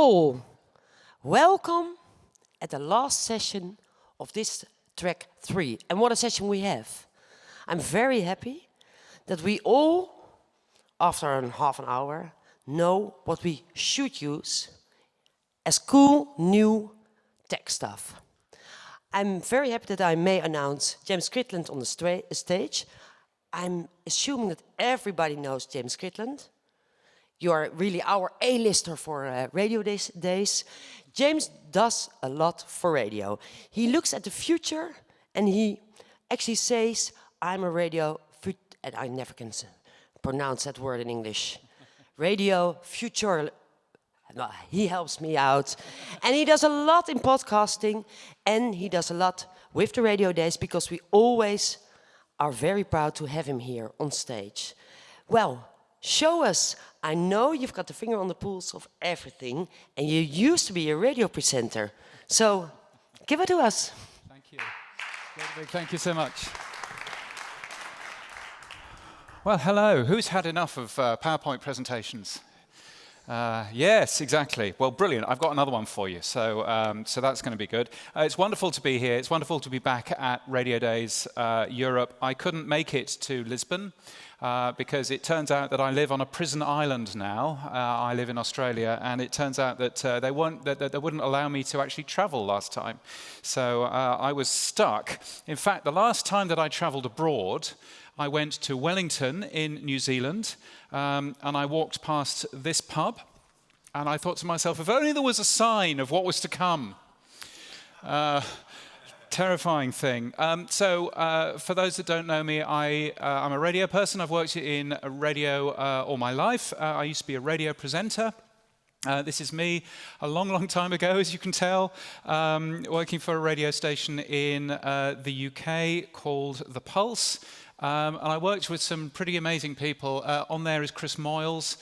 all, welcome at the last session of this track 3. And what a session we have. I'm very happy that we all, after half an hour, know what we should use as cool new tech stuff. I'm very happy that I may announce James Cridland on the stage. I'm assuming that everybody knows James Cridland. You are really our A-lister for Radiodays. James does a lot for radio. He looks at the future and he actually says, I'm a radio, and I never can pronounce that word in English. Radio future. No, he helps me out. And he does a lot in podcasting and he does a lot with the Radio Days because we always are very proud to have him here on stage. Well, show us. I know you've got the finger on the pulse of everything and you used to be a radio presenter. So give it to us. Thank you. Thank you so much. Well, hello. Who's had enough of PowerPoint presentations? Yes, exactly. Well, brilliant. I've got another one for you. So that's going to be good. It's wonderful to be here. It's wonderful to be back at Radio Days Europe. I couldn't make it to Lisbon because it turns out that I live on a prison island now. I live in Australia, and it turns out that they wouldn't allow me to actually travel last time. So I was stuck. In fact, the last time that I traveled abroad, I went to Wellington in New Zealand, and I walked past this pub, and I thought to myself, if only there was a sign of what was to come. Terrifying thing. For those that don't know me, I'm a radio person. I've worked in radio all my life. I used to be a radio presenter. This is me a long, long time ago, as you can tell, working for a radio station in the UK called The Pulse. And I worked with some pretty amazing people. On there is Chris Moyles,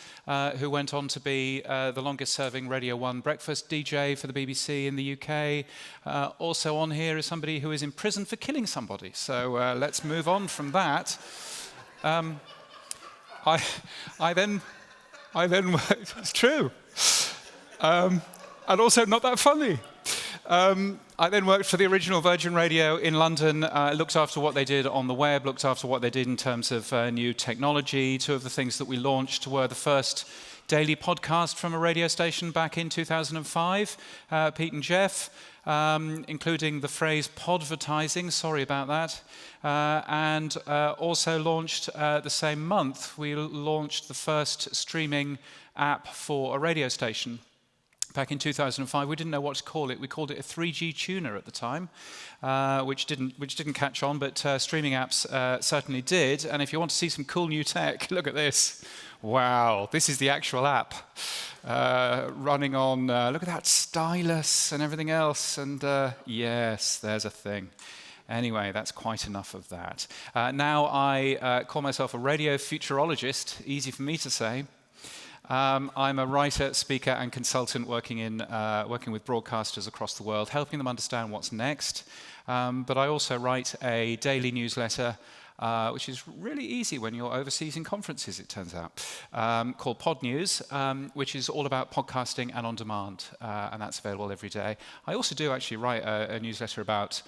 who went on to be the longest-serving Radio 1 breakfast DJ for the BBC in the UK. Also on here is somebody who is in prison for killing somebody. So let's move on from that. I then worked. It's true, and also not that funny. I then worked for the original Virgin Radio in London, looked after what they did on the web, looked after what they did in terms of new technology. Two of the things that we launched were the first daily podcast from a radio station back in 2005, Pete and Jeff, including the phrase podvertising, sorry about that, and also launched the same month, we launched the first streaming app for a radio station. Back in 2005, we didn't know what to call it. We called it a 3G tuner at the time, which didn't catch on, but streaming apps certainly did. And if you want to see some cool new tech, look at this. Wow, this is the actual app running on, look at that stylus and everything else. And yes, there's a thing. Anyway, that's quite enough of that. Now I call myself a radio futurologist, easy for me to say. I'm a writer, speaker, and consultant working with broadcasters across the world, helping them understand what's next. But I also write a daily newsletter, which is really easy when you're overseas in conferences, it turns out, called Pod News, which is all about podcasting and on demand, and that's available every day. I also do actually write a newsletter about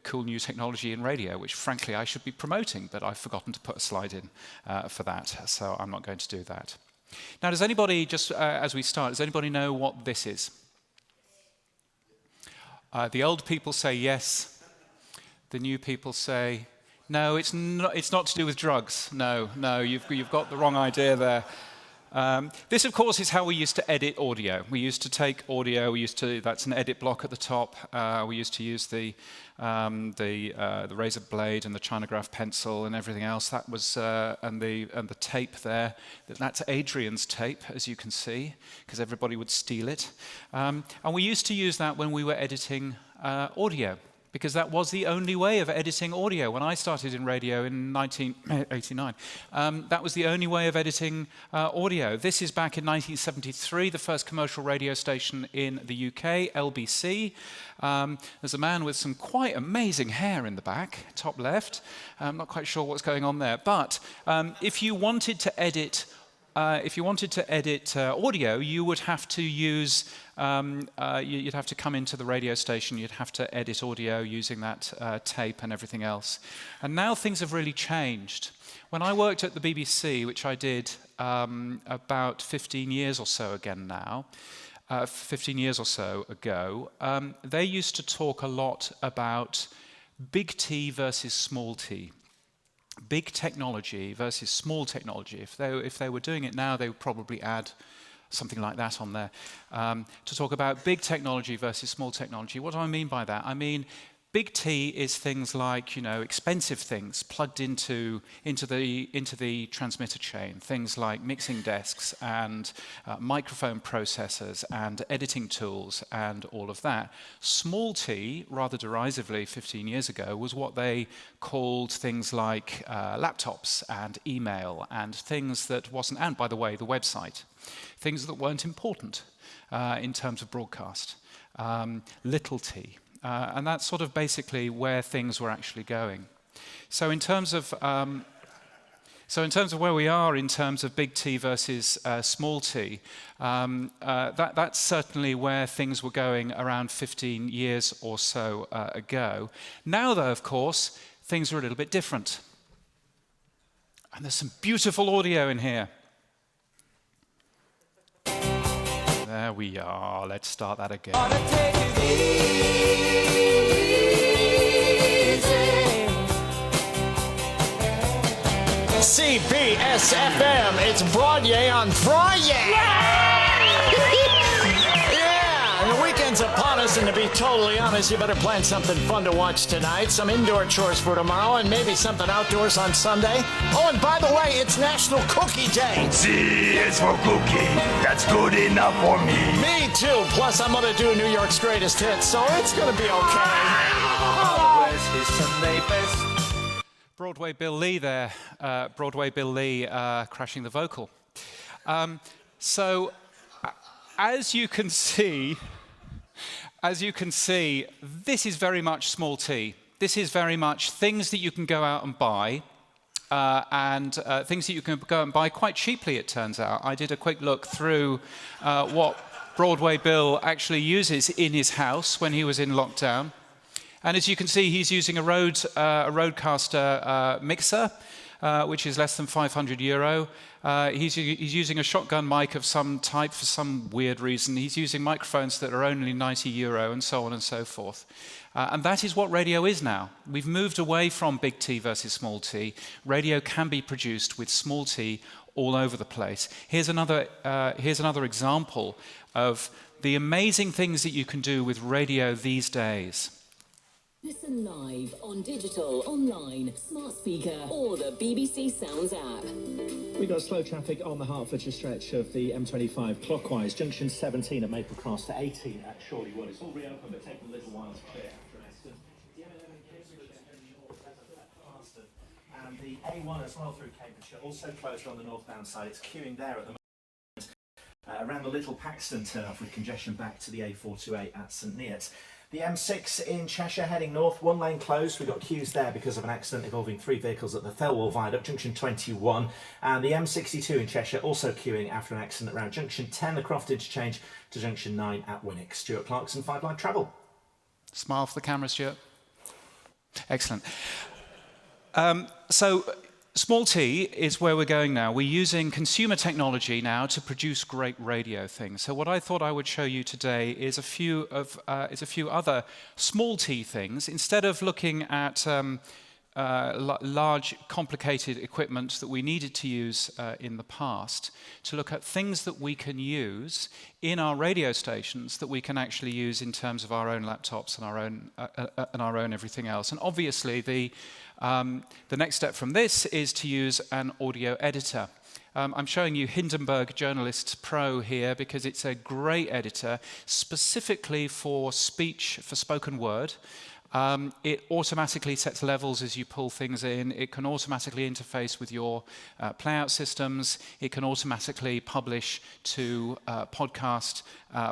cool new technology in radio, which frankly I should be promoting, but I've forgotten to put a slide in for that, so I'm not going to do that. Now, does anybody, just as we start, does anybody know what this is? The old people say yes. The new people say, no, it's not to do with drugs. No, you've got the wrong idea there. This, of course, is how we used to edit audio. We used to take audio. That's an edit block at the top. We used to use the razor blade and the Chinograph pencil and everything else. That was and the tape there. That's Adrian's tape, as you can see, because everybody would steal it. And we used to use that when we were editing audio, because that was the only way of editing audio. When I started in radio in 1989, that was the only way of editing audio. This is back in 1973, the first commercial radio station in the UK, LBC. There's a man with some quite amazing hair in the back, top left. I'm not quite sure what's going on there. But if you wanted to edit if you wanted to edit audio, you would have to use, you'd have to come into the radio station, you'd have to edit audio using that tape and everything else. And now things have really changed. When I worked at the BBC, which I did about 15 years or so again now, 15 years or so ago, they used to talk a lot about big T versus small t. Big technology versus small technology. If they were doing it now, they would probably add something like that on there to talk about big technology versus small technology. What do I mean by that? I mean, big T is things like, expensive things plugged into the transmitter chain, things like mixing desks and microphone processors and editing tools and all of that. Small T, rather derisively 15 years ago, was what they called things like laptops and email and things that wasn't, and by the way, the website, things that weren't important in terms of broadcast. Little t. And that's sort of basically where things were actually going. So in terms of where we are in terms of big T versus small t, that's certainly where things were going around 15 years or so ago. Now, though, of course, things are a little bit different. And there's some beautiful audio in here. There we are. Let's start that again. CBS-FM, it's Broadway on Friday. Yeah, and the weekend's upon us, and to be totally honest, you better plan something fun to watch tonight, some indoor chores for tomorrow, and maybe something outdoors on Sunday. Oh, and by the way, it's National Cookie Day. C is for cookie. That's good enough for me. Me too. Plus, I'm gonna do New York's greatest hits, so it's gonna be okay. Where's his Sunday best? Broadway Bill Lee there. Broadway Bill Lee crashing the vocal. So, as you can see, this is very much small t. This is very much things that you can go out and buy, and things that you can go and buy quite cheaply, it turns out. I did a quick look through what Broadway Bill actually uses in his house when he was in lockdown. And as you can see, he's using a Rodecaster mixer, which is less than €500. He's using a shotgun mic of some type for some weird reason. He's using microphones that are only €90, and so on and so forth. And that is what radio is now. We've moved away from big T versus small t. Radio can be produced with small t all over the place. Here's another example of the amazing things that you can do with radio these days. Listen live on digital, online, smart speaker, or the BBC Sounds app. We've got slow traffic on the Hertfordshire stretch of the M25 clockwise. Junction 17 at Maple Cross to 18 at Shorley Wood. It's all reopened, but taking a little while to clear after an accident. The M11 faster, and the A1 as well through Cambridgeshire, also closed on the northbound side. It's queuing there at the moment. Around the Little Paxton turnoff with congestion back to the A428 at St Neots. The M6 in Cheshire heading north, one lane closed. We've got queues there because of an accident involving 3 vehicles at the Thelwall Viaduct, junction 21. And the M62 in Cheshire also queuing after an accident around junction 10, the Croft interchange to junction 9 at Winwick. Stuart Clarkson, 5 Live Travel. Smile for the camera, Stuart. Excellent. So small t is where we're going now. We're using consumer technology now to produce great radio things. So what I thought I would show you today is a few other small t things. Instead of looking at large, complicated equipment that we needed to use in the past, to look at things that we can use in our radio stations that we can actually use in terms of our own laptops and our own everything else. And obviously, the next step from this is to use an audio editor. I'm showing you Hindenburg Journalist Pro here because it's a great editor specifically for speech, for spoken word. It automatically sets levels as you pull things in. It can automatically interface with your playout systems. It can automatically publish to podcast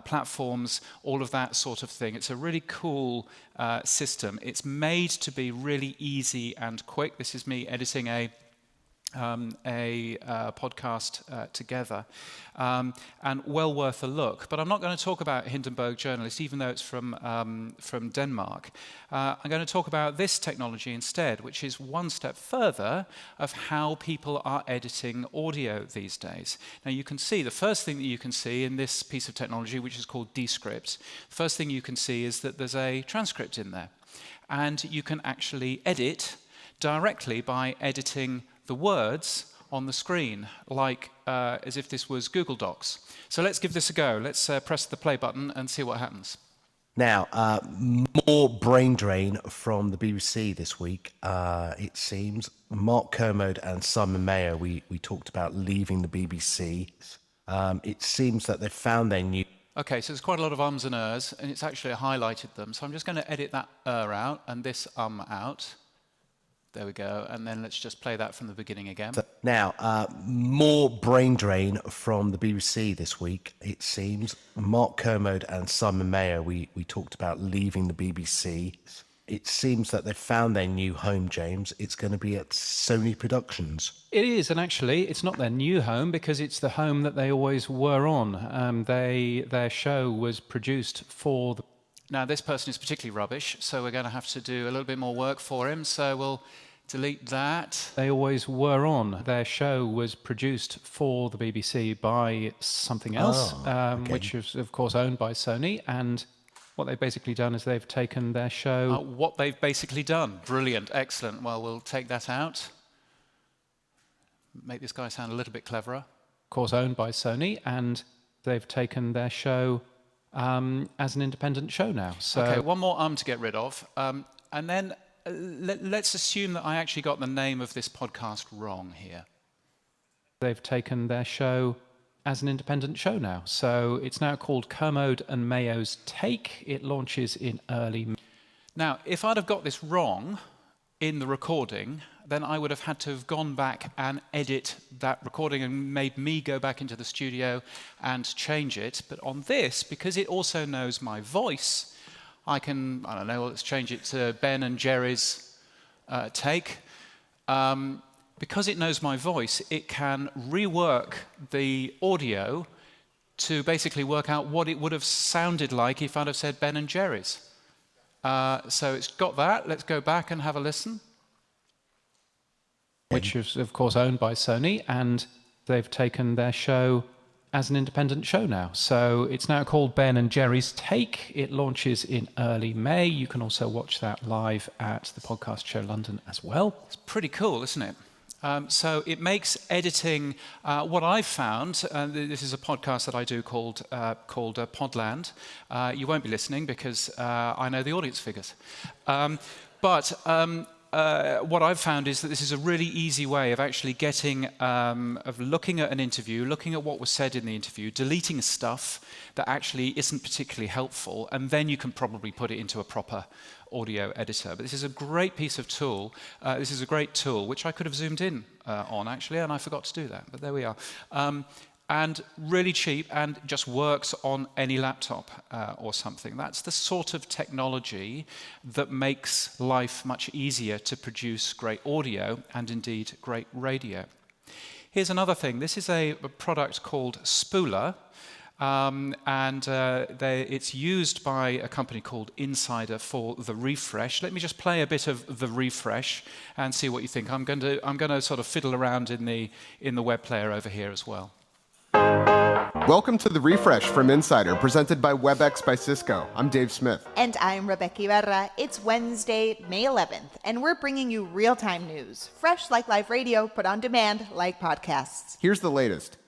platforms, all of that sort of thing. It's a really cool system. It's made to be really easy and quick. This is me editing a podcast together, and well worth a look. But I'm not going to talk about Hindenburg Journalist, even though it's from Denmark. I'm going to talk about this technology instead, which is one step further of how people are editing audio these days. Now you can see, the first thing that you can see in this piece of technology, which is called Descript, the first thing you can see is that there's a transcript in there. And you can actually edit directly by editing the words on the screen, like as if this was Google Docs. So let's give this a go. Let's press the play button and see what happens. Now, more brain drain from the BBC this week, it seems. Mark Kermode and Simon Mayo, we talked about leaving the BBC. It seems that they've found their new... Okay, so there's quite a lot of ums and ers, and it's actually highlighted them. So I'm just going to edit that out and this out. There we go, and then let's just play that from the beginning again. Now, more brain drain from the BBC this week, it seems. Mark Kermode and Simon Mayo, we talked about leaving the BBC. It seems that they've found their new home, James. It's going to be at Sony Productions. It is, and actually, it's not their new home because it's the home that they always were on. Their show was produced for the... Now, this person is particularly rubbish, so we're going to have to do a little bit more work for him, so we'll delete that. They always were on. Their show was produced for the BBC by something else, which is, of course, owned by Sony, and what they've basically done is they've taken their show... What they've basically done. Brilliant, excellent. Well, we'll take that out. Make this guy sound a little bit cleverer. Of course, owned by Sony, and they've taken their show as an independent show now. So okay, one more to get rid of. And then let's assume that I actually got the name of this podcast wrong here. They've taken their show as an independent show now. So it's now called Kermode and Mayo's Take. It launches in early May. Now, if I'd have got this wrong in the recording, then I would have had to have gone back and edit that recording and made me go back into the studio and change it. But on this, because it also knows my voice, I can, I don't know, let's change it to Ben and Jerry's Take. Because it knows my voice, it can rework the audio to basically work out what it would have sounded like if I'd have said Ben and Jerry's. So it's got that. Let's go back and have a listen. Which is, of course, owned by Sony, and they've taken their show as an independent show now. So it's now called Ben and Jerry's Take. It launches in early May. You can also watch that live at the Podcast Show London as well. It's pretty cool, isn't it? So it makes editing, what I've found, this is a podcast that I do called Podland. You won't be listening because I know the audience figures. But what I've found is that this is a really easy way of actually getting, of looking at an interview, looking at what was said in the interview, deleting stuff that actually isn't particularly helpful, and then you can probably put it into a proper audio editor. But this is a great piece of tool. This is a great tool, which I could have zoomed in on, actually, and I forgot to do that, but there we are. And really cheap and just works on any laptop or something. That's the sort of technology that makes life much easier to produce great audio and indeed great radio. Here's another thing. This is a product called Spooler. It's used by a company called Insider for the refresh. Let me just play a bit of the refresh and see what you think. I'm going to sort of fiddle around in the web player over here as well. Welcome to The Refresh from Insider, presented by WebEx by Cisco. I'm Dave Smith. And I'm Rebecca Ibarra. It's Wednesday, May 11th, and we're bringing you real-time news. Fresh like live radio, but on demand like podcasts. Here's the latest.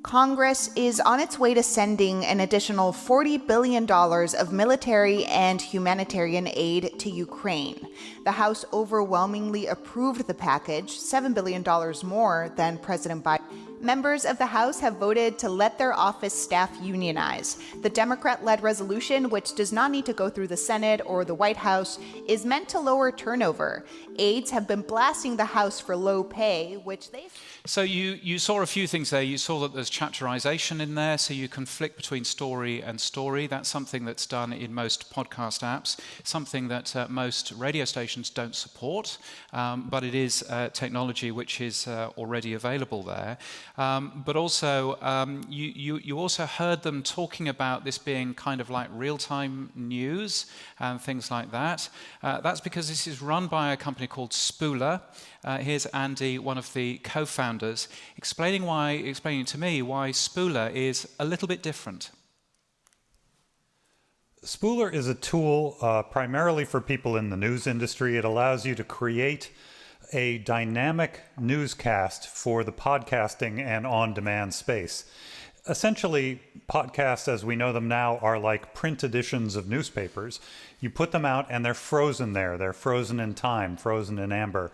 Congress is on its way to sending an additional $40 billion of military and humanitarian aid to Ukraine. The House overwhelmingly approved the package, $7 billion more than President Biden. Members of the House have voted to let their office staff unionize. The Democrat-led resolution, which does not need to go through the Senate or the White House, is meant to lower turnover. Aides have been blasting the House for low pay, which they... So you saw a few things there. You saw that there's chapterization in there, so you can flick between story and story. That's something that's done in most podcast apps, something that most radio stations don't support, but it is technology which is already available there. But also, you also heard them talking about this being kind of like real-time news and things like that. That's because this is run by a company called Spooler. Here's Andy, one of the co-founders, explaining to me why Spooler is a little bit different. Spooler is a tool primarily for people in the news industry. It allows you to create a dynamic newscast for the podcasting and on-demand space. Essentially, podcasts as we know them now are like print editions of newspapers. You put them out and they're frozen there. They're frozen in time, frozen in amber.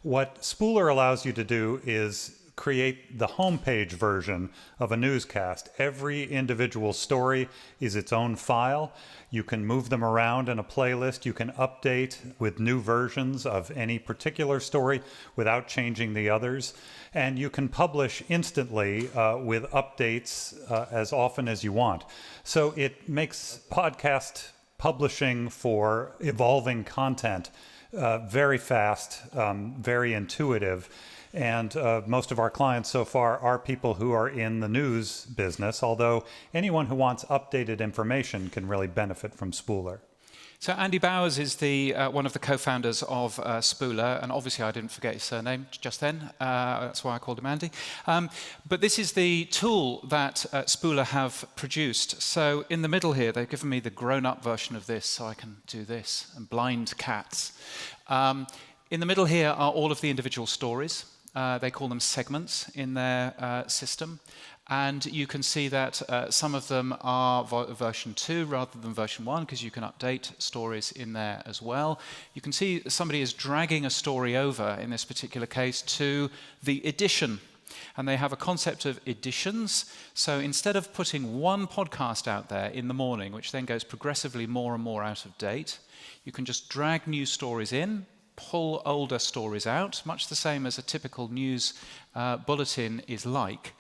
What Spooler allows you to do is create the homepage version of a newscast. Every individual story is its own file. You can move them around in a playlist. You can update with new versions of any particular story without changing the others. And you can publish instantly with updates as often as you want. So it makes podcast publishing for evolving content very fast, very intuitive. And most of our clients so far are people who are in the news business, although anyone who wants updated information can really benefit from Spooler. So Andy Bowers is one of the co-founders of Spooler, and obviously I didn't forget his surname just then, that's why I called him Andy. But this is the tool that Spooler have produced. So in the middle here, they've given me the grown-up version of this, so I can do this, and blind cats. In the middle here are all of the individual stories. They call them segments in their system. And you can see that some of them are version 2 rather than version 1, because you can update stories in there as well. You can see somebody is dragging a story over, in this particular case, to the edition. And they have a concept of editions. So instead of putting one podcast out there in the morning, which then goes progressively more and more out of date, you can just drag new stories in, pull older stories out, much the same as a typical news bulletin is like.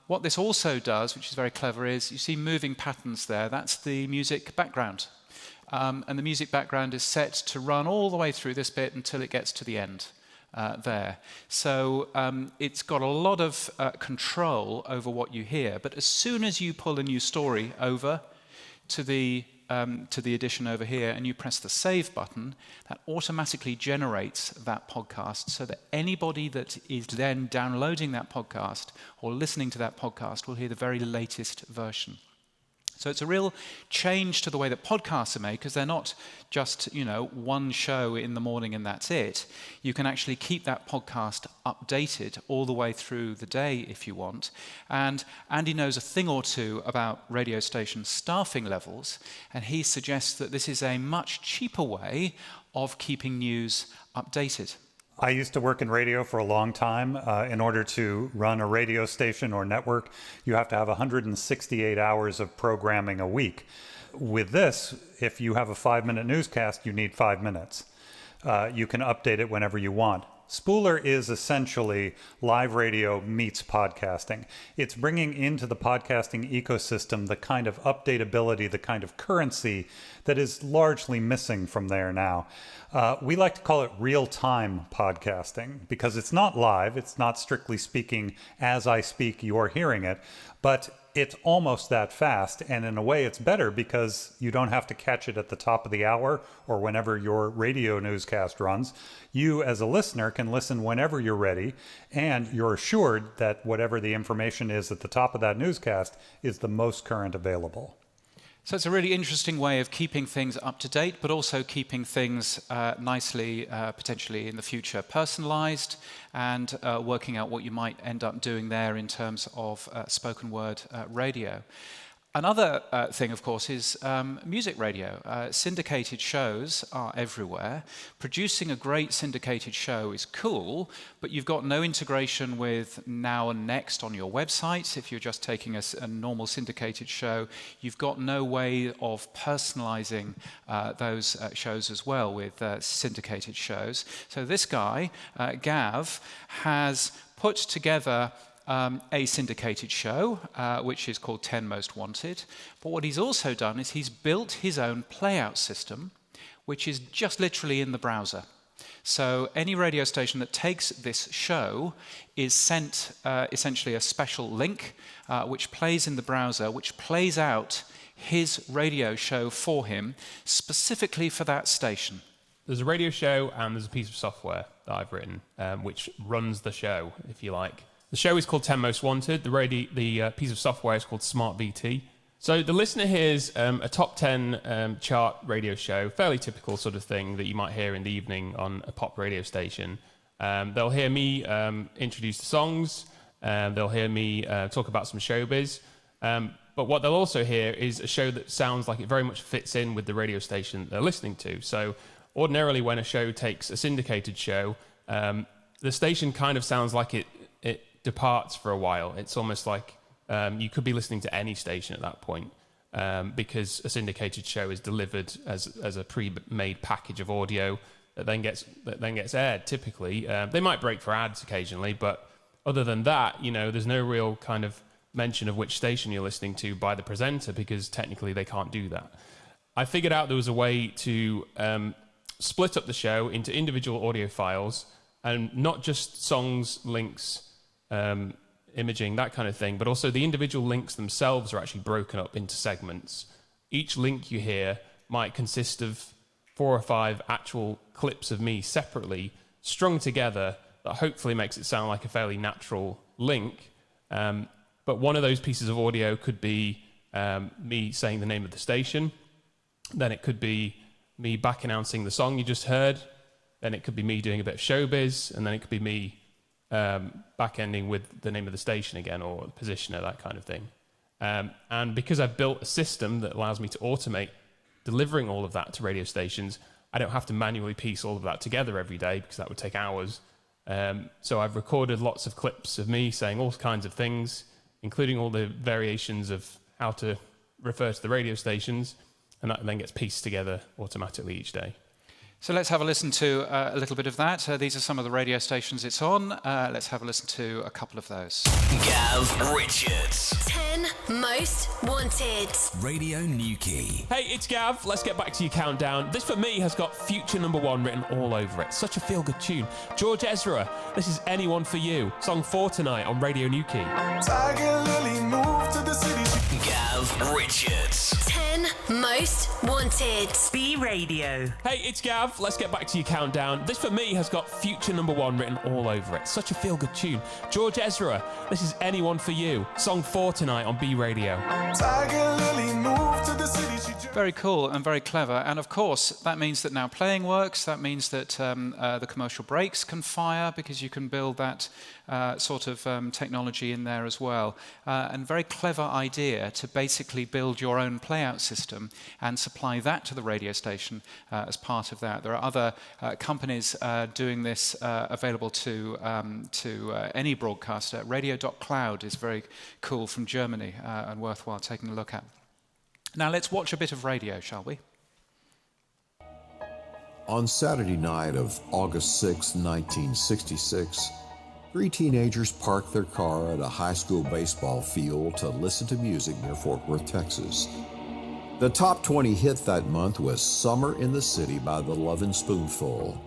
What this also does, which is very clever, is you see moving patterns there. That's the music background. And the music background is set to run all the way through this bit until it gets to the end there. So it's got a lot of control over what you hear. But as soon as you pull a new story over to the edition over here and you press the save button, that automatically generates that podcast so that anybody that is then downloading that podcast or listening to that podcast will hear the very latest version. So it's a real change to the way that podcasts are made, because they're not just, one show in the morning and that's it. You can actually keep that podcast updated all the way through the day if you want. And Andy knows a thing or two about radio station staffing levels, and he suggests that this is a much cheaper way of keeping news updated. I used to work in radio for a long time. In order to run a radio station or network, you have to have 168 hours of programming a week. With this, if you have a 5-minute newscast, you need 5 minutes. You can update it whenever you want. Spooler is essentially live radio meets podcasting. It's bringing into the podcasting ecosystem the kind of updatability, the kind of currency that is largely missing from there now. We like to call it real-time podcasting because it's not live. It's not strictly speaking as I speak, you're hearing it, but it's almost that fast, and in a way it's better because you don't have to catch it at the top of the hour or whenever your radio newscast runs. You as a listener can listen whenever you're ready, and you're assured that whatever the information is at the top of that newscast is the most current available. So it's a really interesting way of keeping things up to date, but also keeping things nicely, potentially in the future, personalized, and working out what you might end up doing there in terms of spoken word radio. Another thing, of course, is music radio. Syndicated shows are everywhere. Producing a great syndicated show is cool, but you've got no integration with Now and Next on your website. If you're just taking a normal syndicated show, you've got no way of personalizing those shows as well with syndicated shows. So this guy, Gav, has put together a syndicated show, which is called 10 Most Wanted. But what he's also done is he's built his own playout system, which is just literally in the browser. So any radio station that takes this show is sent essentially a special link, which plays in the browser, which plays out his radio show for him, specifically for that station. There's a radio show and there's a piece of software that I've written, which runs the show, if you like. The show is called 10 Most Wanted. The piece of software is called Smart VT. So the listener hears a top 10 chart radio show, fairly typical sort of thing that you might hear in the evening on a pop radio station. They'll hear me introduce the songs. They'll hear me talk about some showbiz. But what they'll also hear is a show that sounds like it very much fits in with the radio station they're listening to. So ordinarily when a show takes a syndicated show, the station kind of sounds like it departs for a while. It's almost like you could be listening to any station at that point because a syndicated show is delivered as a pre-made package of audio that then gets aired. Typically, they might break for ads occasionally, but other than that, there's no real kind of mention of which station you're listening to by the presenter because technically they can't do that. I figured out there was a way to split up the show into individual audio files and not just songs, links, imaging, that kind of thing, but also the individual links themselves are actually broken up into segments. Each link you hear might consist of 4 or 5 actual clips of me separately strung together that hopefully makes it sound like a fairly natural link. But one of those pieces of audio could be me saying the name of the station, then it could be me back announcing the song you just heard, then it could be me doing a bit of showbiz, and then it could be me back ending with the name of the station again or the positioner, that kind of thing. And because I've built a system that allows me to automate delivering all of that to radio stations, I don't have to manually piece all of that together every day because that would take hours. So I've recorded lots of clips of me saying all kinds of things, including all the variations of how to refer to the radio stations, and that then gets pieced together automatically each day. So let's have a listen to a little bit of that. These are some of the radio stations it's on. Let's have a listen to a couple of those. Gav Richards. 10 Most Wanted. Radio Newquay. Hey, it's Gav. Let's get back to your countdown. This for me has got future #1 written all over it. Such a feel-good tune. George Ezra, this is Anyone for You. Song 4 tonight on Radio Newquay. Tiger Lily moved to the city. Gav Richards. 10 Most Wanted. B Radio. Hey, it's Gav. Let's get back to your countdown. This for me has got future #1 written all over it. Such a feel-good tune. George Ezra, this is Anyone for You. Song 4 tonight on B Radio. Tiger Lily moved to the city. Very cool and very clever. And of course, that means that now playing works. That means that the commercial breaks can fire because you can build that sort of technology in there as well. And very clever idea to basically build your own playout system and supply that to the radio station as part of that. There are other companies doing this available to any broadcaster. Radio.cloud is very cool from Germany and worthwhile taking a look at. Now let's watch a bit of radio, shall we? On Saturday night of August 6, 1966, 3 teenagers parked their car at a high school baseball field to listen to music near Fort Worth, Texas. The top 20 hit that month was Summer in the City by the Lovin' Spoonful.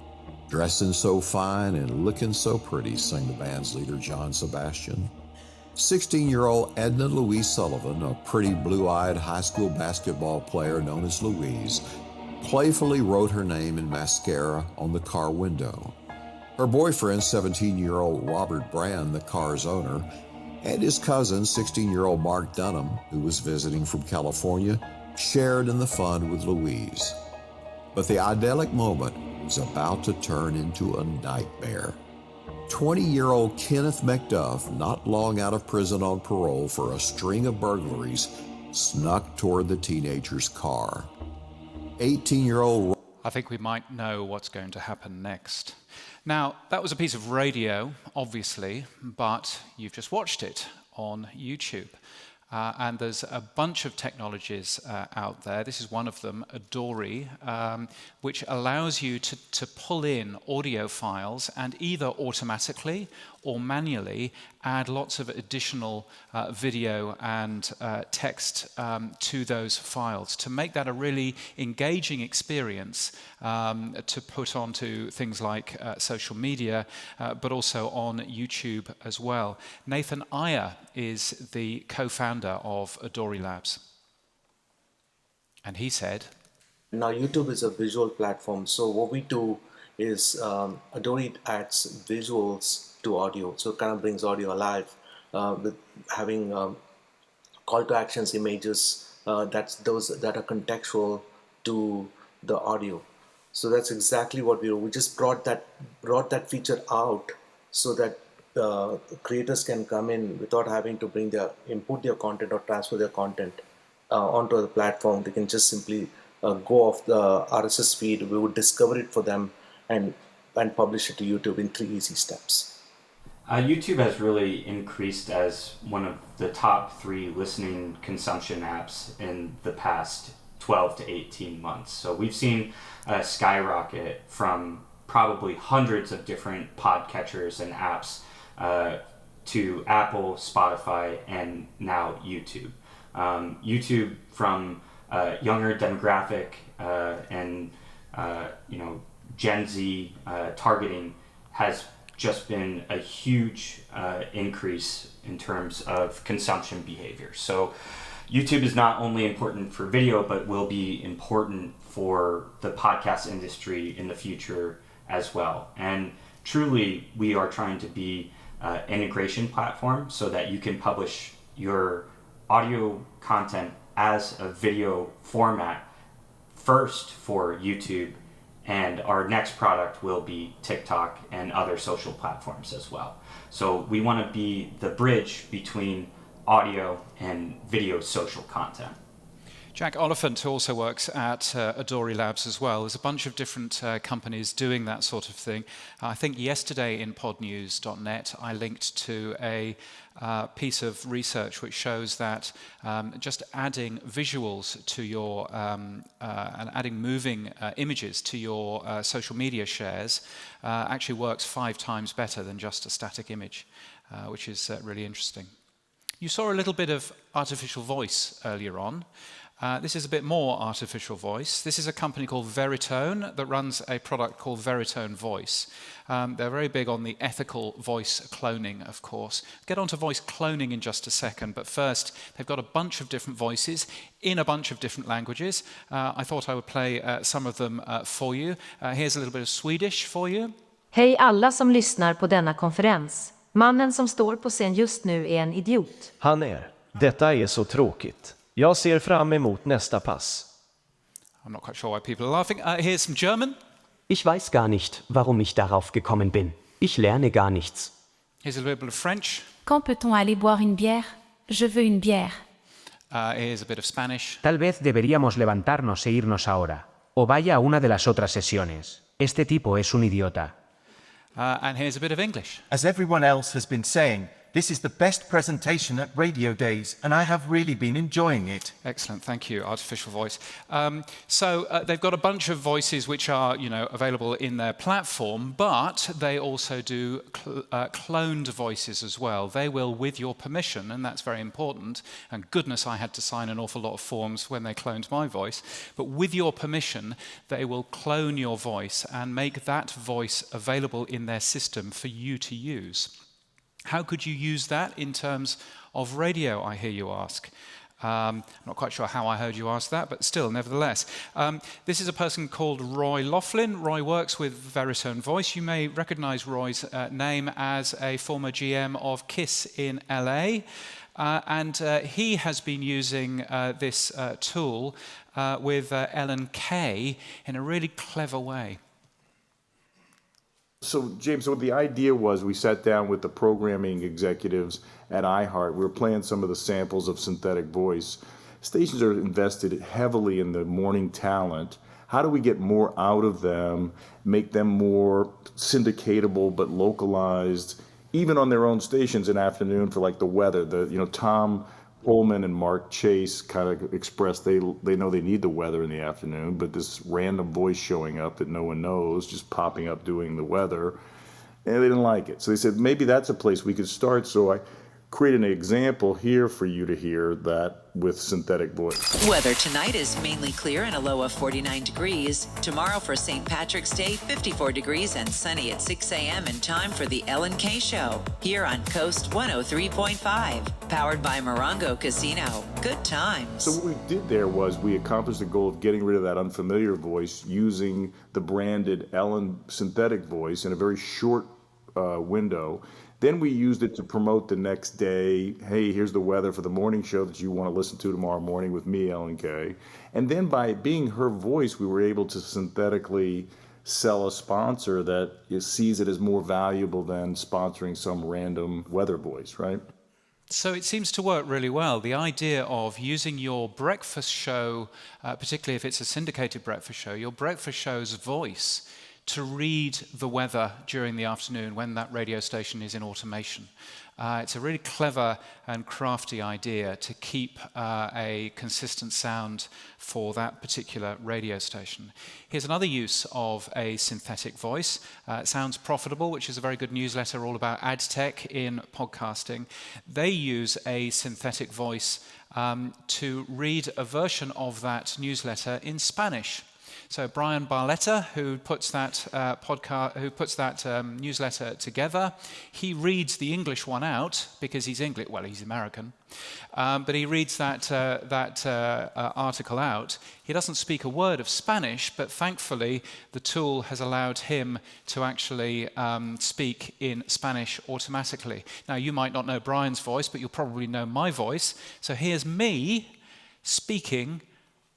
Dressing so fine and looking so pretty, sang the band's leader John Sebastian. 16-year-old Edna Louise Sullivan, a pretty blue-eyed high school basketball player known as Louise, playfully wrote her name in mascara on the car window. Her boyfriend, 17-year-old Robert Brand, the car's owner, and his cousin, 16-year-old Mark Dunham, who was visiting from California, shared in the fun with Louise. But the idyllic moment was about to turn into a nightmare. 20-year-old Kenneth McDuff, not long out of prison on parole for a string of burglaries, snuck toward the teenager's car. 18-year-old... I think we might know what's going to happen next. Now, that was a piece of radio, obviously, but you've just watched it on YouTube. And there's a bunch of technologies out there. This is one of them, Adori, which allows you to pull in audio files and either automatically or manually add lots of additional video and text to those files to make that a really engaging experience to put onto things like social media, but also on YouTube as well. Nathan Iyer is the co-founder of Adori Labs. And he said, now YouTube is a visual platform, so what we do is Adori adds visuals to audio, so it kind of brings audio alive with having call to actions, images that are contextual to the audio. So that's exactly what we do. We just brought that feature out so that creators can come in without having to input their content or transfer their content onto the platform. They can just simply go off the RSS feed. We would discover it for them and publish it to YouTube in 3 easy steps. YouTube has really increased as one of the top 3 listening consumption apps in the past 12 to 18 months. So we've seen a skyrocket from probably hundreds of different podcatchers and apps to Apple, Spotify, and now YouTube. YouTube from younger demographic and Gen Z targeting has just been a huge increase in terms of consumption behavior. So YouTube is not only important for video, but will be important for the podcast industry in the future as well. And truly, we are trying to be an integration platform so that you can publish your audio content as a video format first for YouTube, and our next product will be TikTok and other social platforms as well. So we want to be the bridge between audio and video social content. Jack Oliphant also works at Adori Labs as well. There's a bunch of different companies doing that sort of thing. I think yesterday in podnews.net I linked to a piece of research which shows that just adding visuals to your and adding moving images to your social media shares actually works 5 times better than just a static image, which is really interesting. You saw a little bit of artificial voice earlier on. This is a bit more artificial voice. This is a company called Veritone that runs a product called Veritone Voice. They're very big on the ethical voice cloning, of course. Get onto voice cloning in just a second, but first, they've got a bunch of different voices in a bunch of different languages. I thought I would play some of them for you. Here's a little bit of Swedish for you. Hej alla som lyssnar på denna konferens. Mannen som står på scen just nu är en idiot. Han är. Detta är så tråkigt. Jag ser fram emot nästa pass. I'm not quite sure why people are laughing. Here's some German. Ich weiß gar nicht, warum ich darauf gekommen bin. Ich lerne gar nichts. Here's a little bit of French. Quand peut-on aller boire une bière? Je veux une bière. Here's a bit of Spanish. Tal vez deberíamos levantarnos e irnos ahora. O vaya a una de las otras sesiones. Este tipo es un idiota. And here's a bit of English. As everyone else has been saying, this is the best presentation at Radiodays, and I have really been enjoying it. Excellent, thank you. Artificial voice. So they've got a bunch of voices which are, available in their platform, but they also do cloned voices as well. They will, with your permission, and that's very important. And goodness, I had to sign an awful lot of forms when they cloned my voice. But with your permission, they will clone your voice and make that voice available in their system for you to use. How could you use that in terms of radio, I hear you ask? I'm not quite sure how I heard you ask that, but still, nevertheless. This is a person called Roy Laughlin. Roy works with Veritone Voice. You may recognize Roy's name as a former GM of KISS in LA. And he has been using this tool with Ellen Kay in a really clever way. So, James, so the idea was we sat down with the programming executives at iHeart. We were playing some of the samples of synthetic voice. stations are invested heavily in the morning talent. How do we get more out of them, make them more syndicatable but localized, even on their own stations in afternoon for like the weather? Tom Pullman and Mark Chase kind of expressed they know they need the weather in the afternoon, but this random voice showing up that no one knows, just popping up doing the weather, and they didn't like it. So they said maybe that's a place we could start. So I created an example here for you to hear that with synthetic voice. Weather tonight is mainly clear and a low of 49 degrees. Tomorrow for St. Patrick's Day, 54 degrees and sunny at 6 a.m. in time for the Ellen K Show here on Coast 103.5, powered by Morongo Casino. Good times. So what we did there was we accomplished the goal of getting rid of that unfamiliar voice using the branded Ellen synthetic voice in a very short window. Then we used it to promote the next day. Hey, here's the weather for the morning show that you want to listen to tomorrow morning with me, Ellen K. And then by being her voice, we were able to synthetically sell a sponsor that sees it as more valuable than sponsoring some random weather voice, right? So it seems to work really well. The idea of using your breakfast show, particularly if it's a syndicated breakfast show, your breakfast show's voice to read the weather during the afternoon when that radio station is in automation. It's a really clever and crafty idea to keep a consistent sound for that particular radio station. Here's another use of a synthetic voice. It sounds profitable, which is a very good newsletter all about ad tech in podcasting. They use a synthetic voice to read a version of that newsletter in Spanish. So Brian Barletta, who puts that newsletter together, he reads the English one out because he's English. Well, he's American, but he reads that article out. He doesn't speak a word of Spanish, but thankfully the tool has allowed him to actually speak in Spanish automatically. Now, you might not know Brian's voice, but you'll probably know my voice. So here's me speaking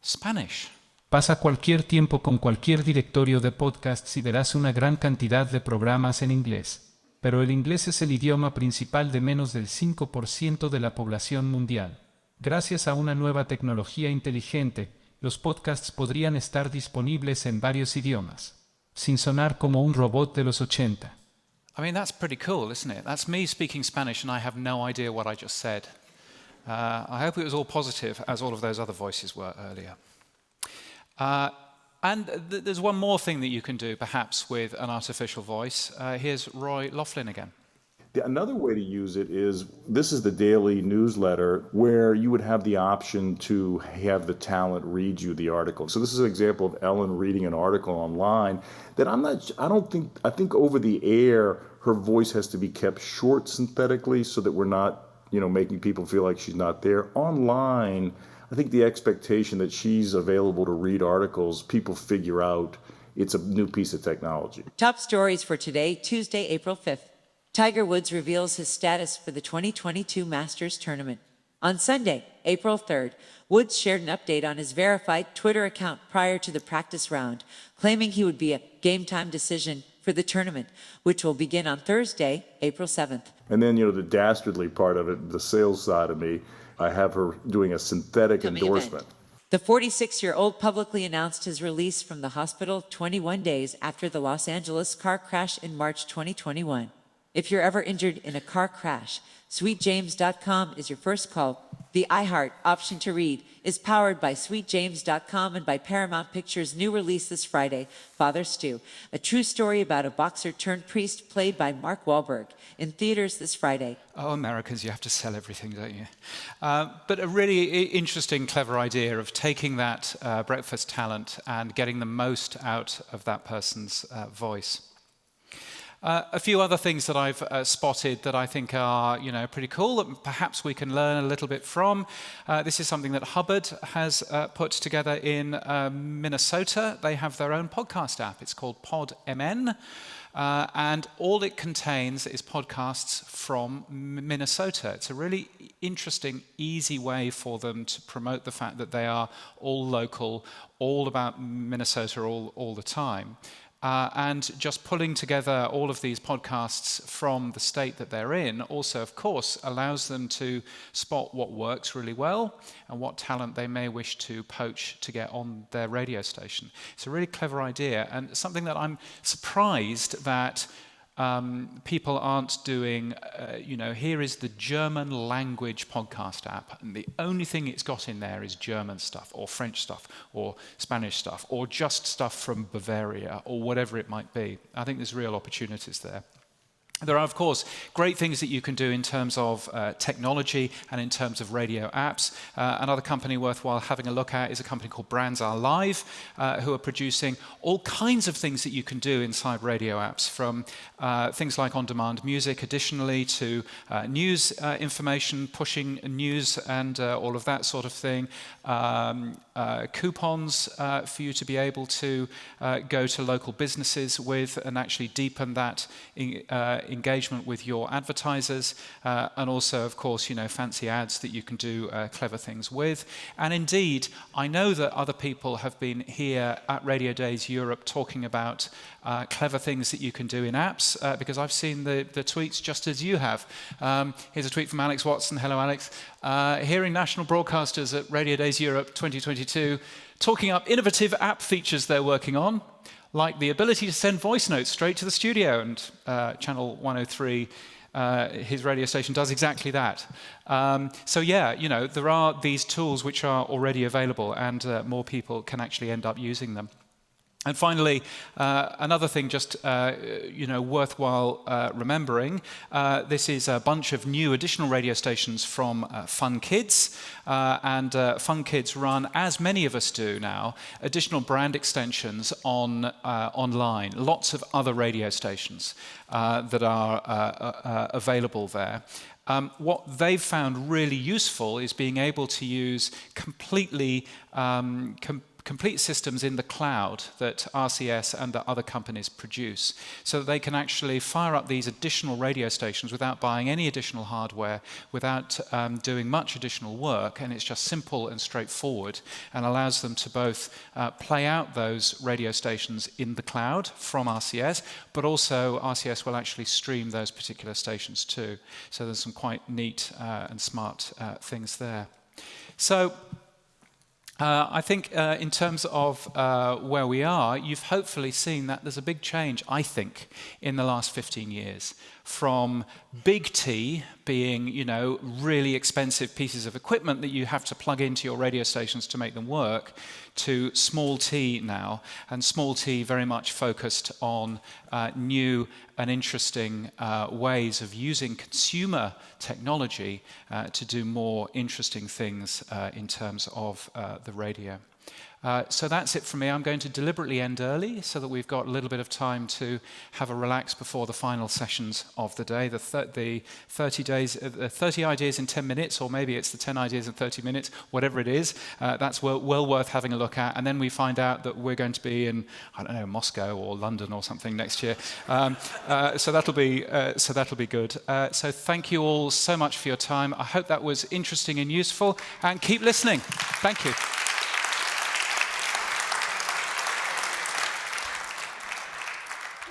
Spanish. Pasa cualquier tiempo con cualquier directorio de podcasts y verás una gran cantidad de programas en inglés. Pero el inglés es el idioma principal de menos del 5% de la población mundial. Gracias a una nueva tecnología inteligente, los podcasts podrían estar disponibles en varios idiomas, sin sonar como un robot de los 80. I mean, that's pretty cool, isn't it? That's me speaking Spanish and I have no idea what I just said. I hope it was all positive, as all of those other voices were earlier. There's one more thing that you can do, perhaps, with an artificial voice. Here's Roy Laughlin again. Another way to use it is, this is the daily newsletter where you would have the option to have the talent read you the article. So this is an example of Ellen reading an article online that I think over the air, her voice has to be kept short synthetically so that we're not, making people feel like she's not there. Online, I think the expectation that she's available to read articles, people figure out it's a new piece of technology. Top stories for today, Tuesday, April 5th. Tiger Woods reveals his status for the 2022 Masters Tournament. On Sunday, April 3rd, Woods shared an update on his verified Twitter account prior to the practice round, claiming he would be a game-time decision for the tournament, which will begin on Thursday, April 7th. And then, the dastardly part of it, the sales side of me, I have her doing a synthetic endorsement. The 46-year-old publicly announced his release from the hospital 21 days after the Los Angeles car crash in March 2021. If you're ever injured in a car crash, SweetJames.com is your first call. The iHeart option to read is powered by SweetJames.com and by Paramount Pictures' new release this Friday, Father Stu, a true story about a boxer turned priest played by Mark Wahlberg, in theaters this Friday. Oh, Americans, you have to sell everything, don't you? But a really interesting, clever idea of taking that breakfast talent and getting the most out of that person's voice. A few other things that I've spotted that I think are, pretty cool that perhaps we can learn a little bit from. This is something that Hubbard has put together in Minnesota. They have their own podcast app. It's called PodMN. And all it contains is podcasts from Minnesota. It's a really interesting, easy way for them to promote the fact that they are all local, all about Minnesota all the time. And just pulling together all of these podcasts from the state that they're in also, of course, allows them to spot what works really well and what talent they may wish to poach to get on their radio station. It's a really clever idea, and something that I'm surprised that people aren't doing. Here is the German language podcast app, and the only thing it's got in there is German stuff or French stuff or Spanish stuff or just stuff from Bavaria or whatever it might be. I think there's real opportunities there. There are, of course, great things that you can do in terms of technology and in terms of radio apps. Another company worthwhile having a look at is a company called Brands Are Live, who are producing all kinds of things that you can do inside radio apps, from things like on-demand music, additionally, to news information, pushing news and all of that sort of thing. Coupons for you to be able to go to local businesses with and actually deepen that engagement with your advertisers, and also, of course, fancy ads that you can do clever things with. And indeed, I know that other people have been here at Radio Days Europe talking about clever things that you can do in apps, because I've seen the tweets just as you have. Here's a tweet from Alex Watson. Hello, Alex. Hearing national broadcasters at Radio Days Europe 2022 talking up innovative app features they're working on, like the ability to send voice notes straight to the studio, and Channel 103, his radio station, does exactly that. There are these tools which are already available, and more people can actually end up using them. And finally, another thing just worthwhile remembering, this is a bunch of new additional radio stations from Fun Kids, and Fun Kids run, as many of us do now, additional brand extensions online. Lots of other radio stations that are available there. What they've found really useful is being able to use complete systems in the cloud that RCS and the other companies produce, so that they can actually fire up these additional radio stations without buying any additional hardware, without doing much additional work, and it's just simple and straightforward, and allows them to both play out those radio stations in the cloud from RCS, but also RCS will actually stream those particular stations too. So there's some quite neat and smart things there. So I think in terms of where we are, you've hopefully seen that there's a big change, I think, in the last 15 years. From big T being, really expensive pieces of equipment that you have to plug into your radio stations to make them work, to small t now, and small t very much focused on new and interesting ways of using consumer technology to do more interesting things in terms of the radio. So that's it from me. I'm going to deliberately end early so that we've got a little bit of time to have a relax before the final sessions of the day, the 30 ideas in 10 minutes, or maybe it's the 10 ideas in 30 minutes, whatever it is. That's well worth having a look at. And then we find out that we're going to be in, Moscow or London or something next year. So that'll be good. So thank you all so much for your time. I hope that was interesting and useful, and keep listening. Thank you.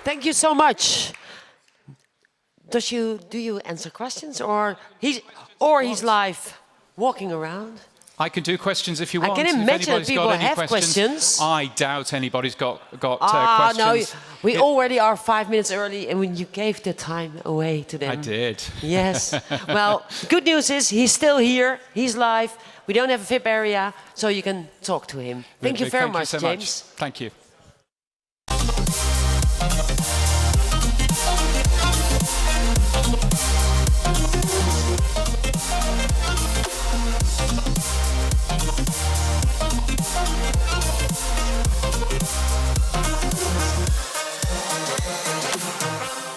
Thank you so much. Do you answer questions, or he's live walking around? I can do questions if you want. I can imagine people have questions. I doubt anybody's got questions. No, we already are 5 minutes early, and when you gave the time away to them. I did. Yes. Well, good news is he's still here. He's live. We don't have a VIP area, so you can talk to him. Thank you very much, James. Thank you.